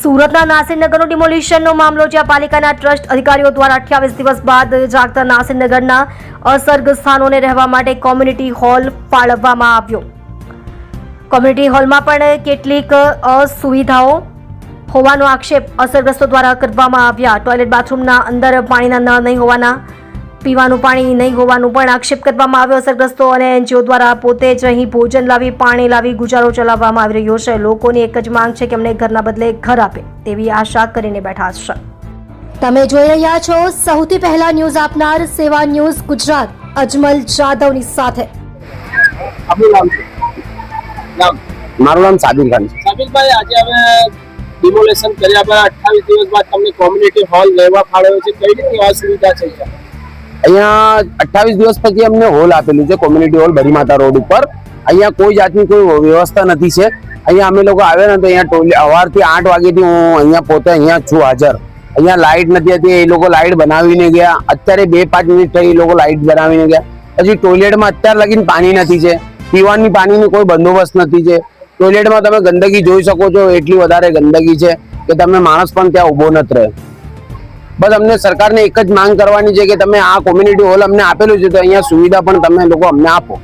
સુરતના નાસિરનગરનો ડિમોલિશનનો મામલો, જ્યાં પાલિકાના ટ્રસ્ટ અધિકારીઓ દ્વારા 28 દિવસ બાદ જાગતા નાસિરનગરના અસરગ્રસ્ત સ્થાનોને રહેવા માટે કોમ્યુનિટી હોલ ફાળવવામાં આવ્યો. કોમ્યુનિટી હોલમાં પણ કેટલીક અસુવિધાઓ હોવાનો આક્ષેપ અસરગ્રસ્તો દ્વારા કરવામાં આવ્યા. ટોયલેટ બાથરૂમના અંદર પાણીના નળ નહીં હોવાના, પીવાનું પાણી નહીં હોવાનું પણ આક્ષેપ કરવામાં આવ્યો. અસરગ્રસ્તો અને એનજીઓ દ્વારા પોતે જ અહીં ભોજન લાવી, પાણી લાવી ગુજારો ચલાવવામાં આવી રહ્યો છે. લોકોની એક જ માંગ છે કે અમને ઘરના બદલે ઘર આપે તેવી આશા કરીને બેઠા છે. તમે જોઈ રહ્યા છો સૌથી પહેલા ન્યૂઝ આપનાર સેવા ન્યૂઝ ગુજરાત, અજમલ જાદવની સાથે. મારું નામ સાબિર ખાન છે. સાબિરભાઈ, આજે અમે ડિમોલેશન કર્યા બાદ 28 દિવસ બાદ તમને કોમ્યુનિટી હોલ લેવા ફાળવ્યો છે. કઈ રીતની અસુવિધા છે? અહીંયા 28 દિવસ પછી અમને હોલ આપેલું છે, કોમ્યુનિટી હોલ બરીમાતા રોડ ઉપર. અહીંયા કોઈ જાતની કોઈ વ્યવસ્થા નથી છે. અહીંયા અમે લોકો આવ્યા ને તો અહીંયા સવારથી 8 વાગ્યાથી હું અહીંયા પોતે અહીંયા છું હાજર. અહીંયા લાઇટ નથી હતી, એ લોકો લાઇટ બનાવીને ગયા. અત્યારે 2-5 મિનિટ થઈ એ લોકો લાઇટ બનાવીને ગયા. પછી ટોયલેટમાં અત્યારે લગીને પાણી નથી છે, પીવાની પાણીની કોઈ બંદોબસ્ત નથી છે. ટોયલેટમાં તમે ગંદકી જોઈ શકો છો, એટલી વધારે ગંદકી છે કે તમે માણસ પણ ત્યાં ઊભો નથી રહે. બસ અમને સરકારને એક જ માંગ કરવાની છે કે તમે આ કોમ્યુનિટી હોલ અમને આપેલું છે તો અહીંયા સુવિધા પણ તમે લોકો અમને આપો.